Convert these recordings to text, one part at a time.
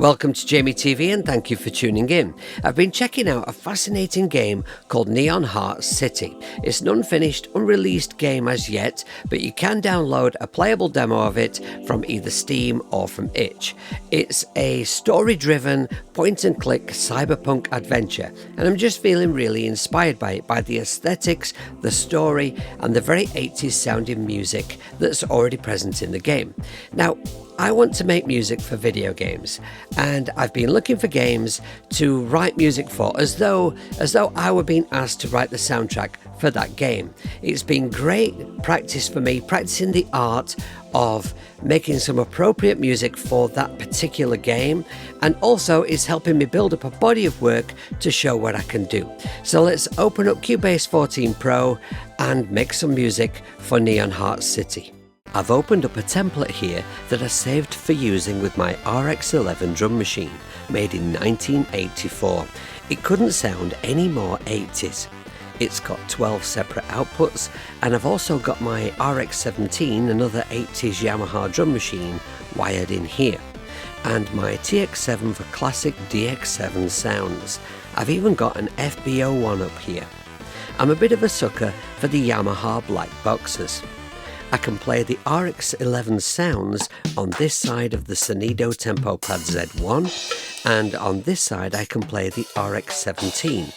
Welcome to Jamie TV and thank you for tuning in. I've been checking out a fascinating game called Neon Heart City. It's an unfinished, unreleased game as yet, but you can download a playable demo of it from either Steam or from itch. It's a story-driven, point-and-click cyberpunk adventure, and I'm just feeling really inspired by it, by the aesthetics, the story, and the very 80s sounding music that's already present in the game. Now, I want to make music for video games, and I've been looking for games to write music for as though I were being asked to write the soundtrack for that game. It's been great practice for me, practicing the art of making some appropriate music for that particular game, and also it's helping me build up a body of work to show what I can do. So let's open up Cubase 14 Pro and make some music for Neon Heart City. I've opened up a template here that I saved for using with my RX-11 drum machine, made in 1984. It couldn't sound any more 80s. It's got 12 separate outputs, and I've also got my RX-17, another 80s Yamaha drum machine, wired in here, and my TX7 for classic DX7 sounds. I've even got an FB01 up here. I'm a bit of a sucker for the Yamaha black boxes. I can play the RX-11 sounds on this side of the Sonido Tempo Pad Z1, and on this side I can play the RX-17,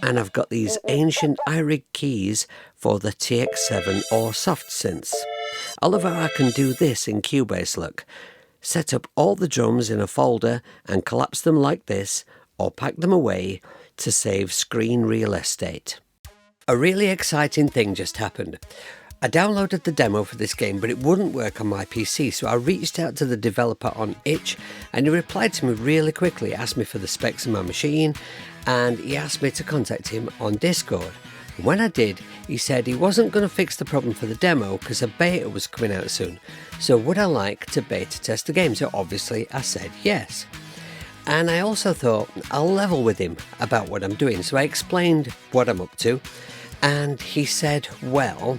and I've got these ancient iRig keys for the TX7 or soft synths. I love how I can do this in Cubase, look. Set up all the drums in a folder and collapse them like this, or pack them away to save screen real estate. A really exciting thing just happened. I downloaded the demo for this game, but it wouldn't work on my PC, so I reached out to the developer on itch, and he replied to me really quickly, asked me for the specs of my machine, and he asked me to contact him on Discord. When I did, he said he wasn't going to fix the problem for the demo because a beta was coming out soon, so would I like to beta test the game? So obviously I said yes. And I also thought I'll level with him about what I'm doing, so I explained what I'm up to, and he said, well,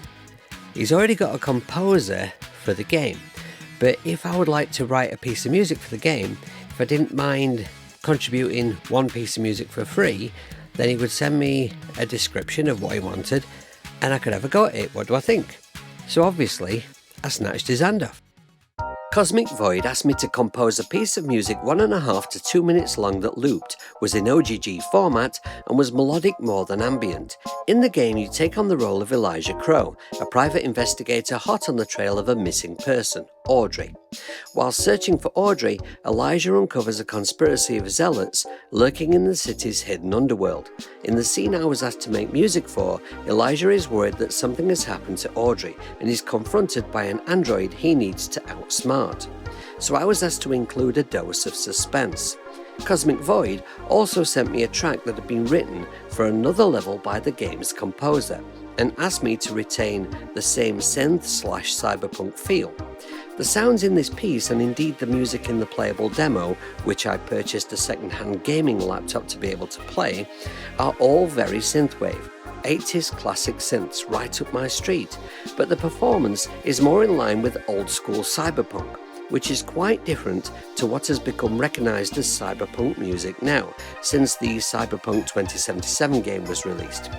he's already got a composer for the game, but if I would like to write a piece of music for the game, if I didn't mind contributing one piece of music for free, then he would send me a description of what he wanted and I could have a go at it. What do I think? So obviously, I snatched his hand off. Cosmic Void asked me to compose a piece of music 1.5 to 2 minutes long that looped, was in OGG format, and was melodic more than ambient. In the game, you take on the role of Elijah Crow, a private investigator hot on the trail of a missing person, Audrey. While searching for Audrey, Elijah uncovers a conspiracy of zealots lurking in the city's hidden underworld. In the scene I was asked to make music for, Elijah is worried that something has happened to Audrey and is confronted by an android he needs to outsmart. So I was asked to include a dose of suspense. Cosmic Void also sent me a track that had been written for another level by the game's composer and asked me to retain the same synth/cyberpunk feel. The sounds in this piece, and indeed the music in the playable demo, which I purchased a second-hand gaming laptop to be able to play, are all very synthwave. 80s classic synths right up my street, but the performance is more in line with old-school cyberpunk, which is quite different to what has become recognised as cyberpunk music now, since the Cyberpunk 2077 game was released.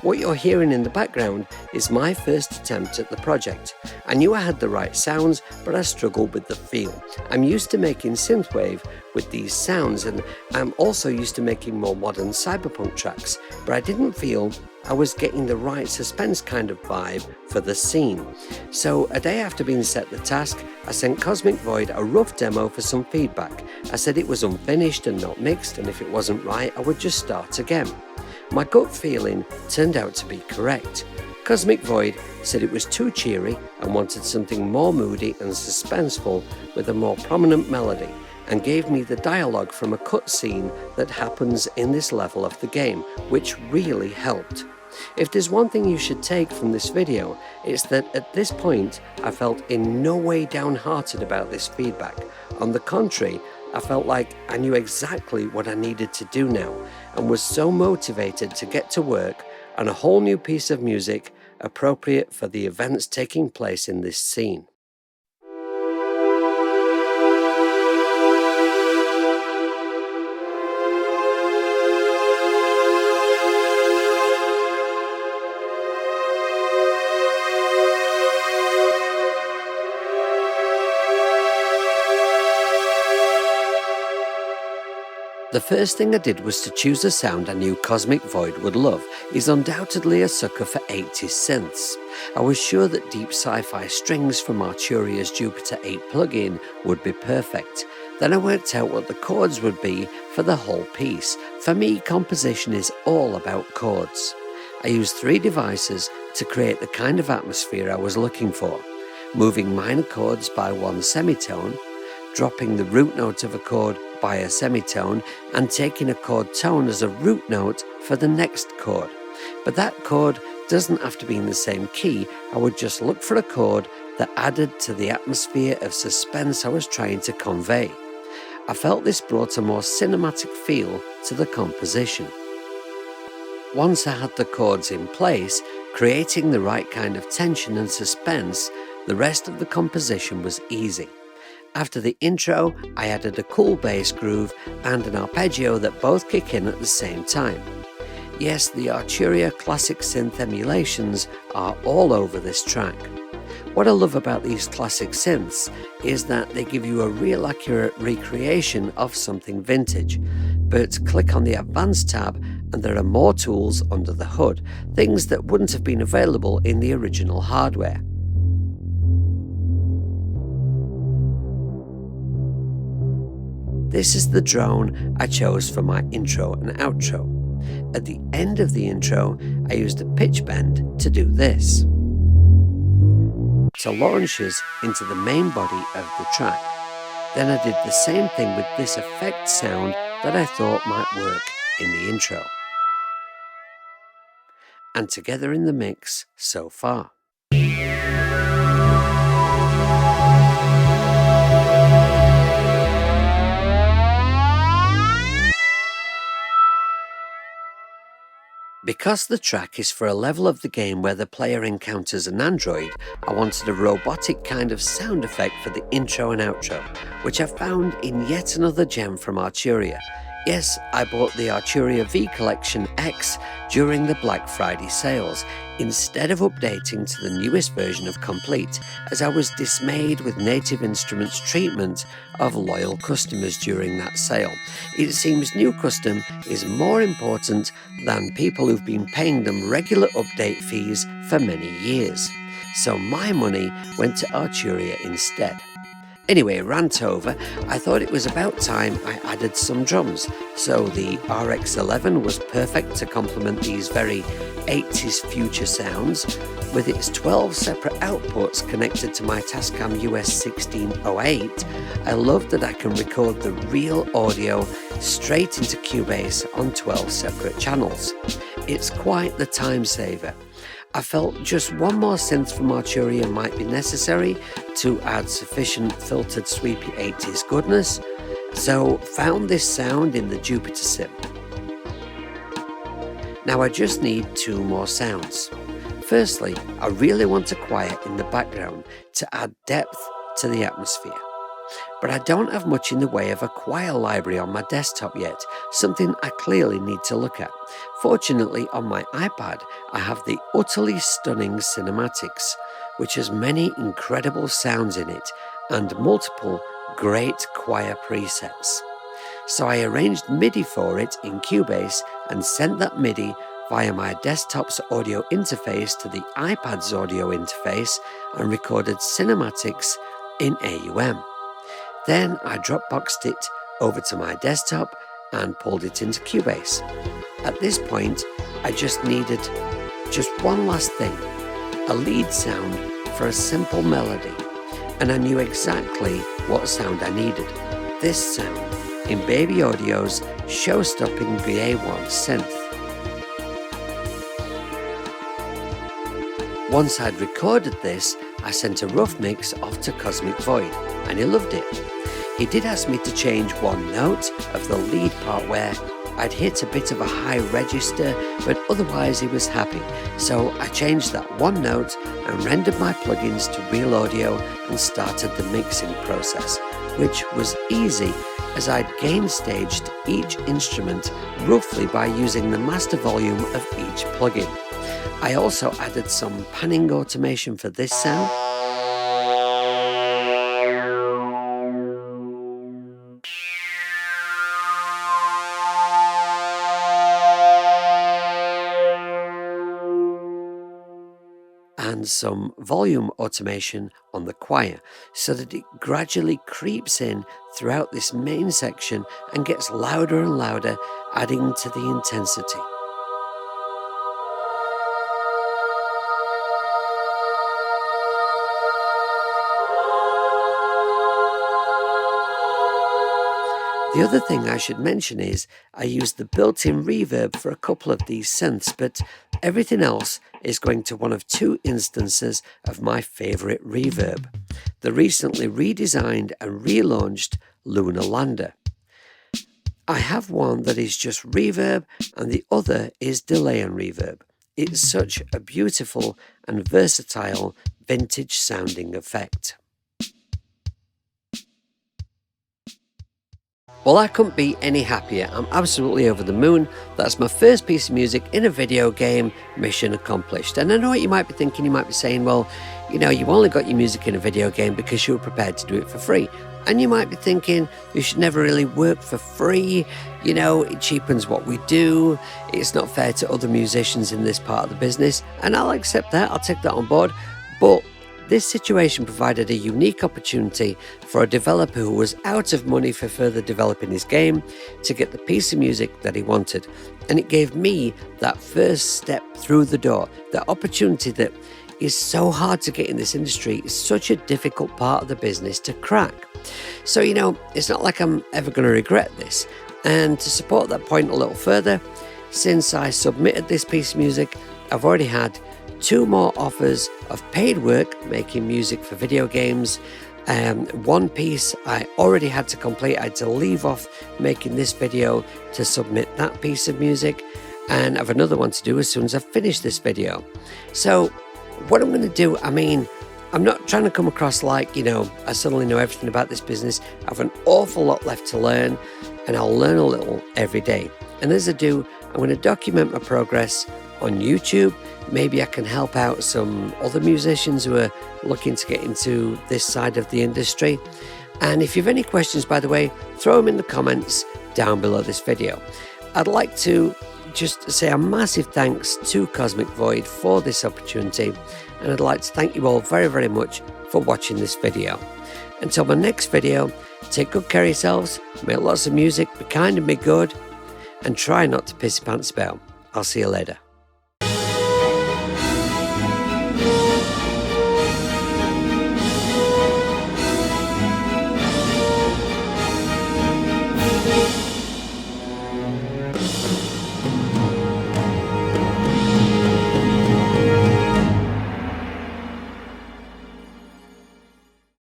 What you're hearing in the background is my first attempt at the project. I knew I had the right sounds, but I struggled with the feel. I'm used to making synthwave with these sounds, and I'm also used to making more modern cyberpunk tracks, but I didn't feel I was getting the right suspense kind of vibe for the scene. So a day after being set the task, I sent Cosmic Void a rough demo for some feedback. I said it was unfinished and not mixed, and if it wasn't right, I would just start again. My gut feeling turned out to be correct. Cosmic Void said it was too cheery and wanted something more moody and suspenseful with a more prominent melody, and gave me the dialogue from a cutscene that happens in this level of the game, which really helped. If there's one thing you should take from this video, it's that at this point I felt in no way downhearted about this feedback. On the contrary, I felt like I knew exactly what I needed to do now, and was so motivated to get to work on a whole new piece of music appropriate for the events taking place in this scene. The first thing I did was to choose a sound I knew Cosmic Void would love. He's undoubtedly a sucker for 80s synths. I was sure that deep sci-fi strings from Arturia's Jupiter 8 plugin would be perfect. Then I worked out what the chords would be for the whole piece. For me, composition is all about chords. I used 3 devices to create the kind of atmosphere I was looking for, moving minor chords by 1 semitone, dropping the root note of a chord by a semitone, and taking a chord tone as a root note for the next chord. But that chord doesn't have to be in the same key. I would just look for a chord that added to the atmosphere of suspense I was trying to convey. I felt this brought a more cinematic feel to the composition. Once I had the chords in place, creating the right kind of tension and suspense, the rest of the composition was easy. After the intro, I added a cool bass groove and an arpeggio that both kick in at the same time. Yes, the Arturia classic synth emulations are all over this track. What I love about these classic synths is that they give you a real accurate recreation of something vintage. But click on the Advanced tab and there are more tools under the hood, things that wouldn't have been available in the original hardware. This is the drone I chose for my intro and outro. At the end of the intro, I used a pitch bend to do this, to launch us into the main body of the track. Then I did the same thing with this effect sound that I thought might work in the intro. And together in the mix so far. Because the track is for a level of the game where the player encounters an android, I wanted a robotic kind of sound effect for the intro and outro, which I found in yet another gem from Arturia. Yes, I bought the Arturia V Collection X during the Black Friday sales, instead of updating to the newest version of Komplete, as I was dismayed with Native Instruments' treatment of loyal customers during that sale. It seems new custom is more important than people who've been paying them regular update fees for many years. So my money went to Arturia instead. Anyway, rant over, I thought it was about time I added some drums, so the RX-11 was perfect to complement these very 80s future sounds. With its 12 separate outputs connected to my Tascam US 1608, I love that I can record the real audio straight into Cubase on 12 separate channels. It's quite the time saver. I felt just one more synth from Arturia might be necessary to add sufficient filtered sweepy 80s goodness, so found this sound in the Jupiter Sim. Now I just need 2 more sounds. Firstly, I really want a quiet in the background to add depth to the atmosphere. But I don't have much in the way of a choir library on my desktop yet, something I clearly need to look at. Fortunately, on my iPad, I have the utterly stunning Xinematix, which has many incredible sounds in it and multiple great choir presets. So I arranged MIDI for it in Cubase and sent that MIDI via my desktop's audio interface to the iPad's audio interface and recorded Xinematix in AUM. Then I Dropboxed it over to my desktop and pulled it into Cubase. At this point, I just needed just one last thing, a lead sound for a simple melody, and I knew exactly what sound I needed. This sound in Baby Audio's show-stopping VA1 synth. Once I'd recorded this, I sent a rough mix off to Cosmic Void, and he loved it. He did ask me to change one note of the lead part where I'd hit a bit of a high register, but otherwise he was happy. So I changed that one note and rendered my plugins to Real Audio and started the mixing process, which was easy as I'd gain staged each instrument roughly by using the master volume of each plugin. I also added some panning automation for this sound. and some volume automation on the choir so that it gradually creeps in throughout this main section and gets louder and louder, adding to the intensity. The other thing I should mention is I used the built-in reverb for a couple of these synths, but everything else is going to one of two instances of my favourite reverb, the recently redesigned and relaunched Lunar Lander. I have one that is just reverb and the other is delay and reverb. It's such a beautiful and versatile vintage sounding effect. Well, I couldn't be any happier. I'm absolutely over the moon. That's my first piece of music in a video game, mission accomplished. And I know what you might be thinking. You might be saying, well, you know, you only got your music in a video game because you were prepared to do it for free. And you might be thinking, you should never really work for free. You know, it cheapens what we do. It's not fair to other musicians in this part of the business. And I'll accept that. I'll take that on board. But this situation provided a unique opportunity for a developer who was out of money for further developing his game to get the piece of music that he wanted. And it gave me that first step through the door, that opportunity that is so hard to get in this industry. It's such a difficult part of the business to crack. So, you know, it's not like I'm ever going to regret this. And to support that point a little further, since I submitted this piece of music, I've already had 2 more offers of paid work making music for video games. One piece I already had to complete. I had to leave off making this video to submit that piece of music, and I have another one to do as soon as I finish this video. So what I'm going to do, I mean, I'm not trying to come across like, you know, I suddenly know everything about this business. I have an awful lot left to learn, and I'll learn a little every day. And as I do, I'm going to document my progress on YouTube. Maybe I can help out some other musicians who are looking to get into this side of the industry. And if you have any questions, by the way, throw them in the comments down below this video. I'd like to just say a massive thanks to Cosmic Void for this opportunity, and I'd like to thank you all very, very much for watching this video. Until my next video, take good care of yourselves, make lots of music, be kind and be good, and try not to piss your pants about. I'll see you later.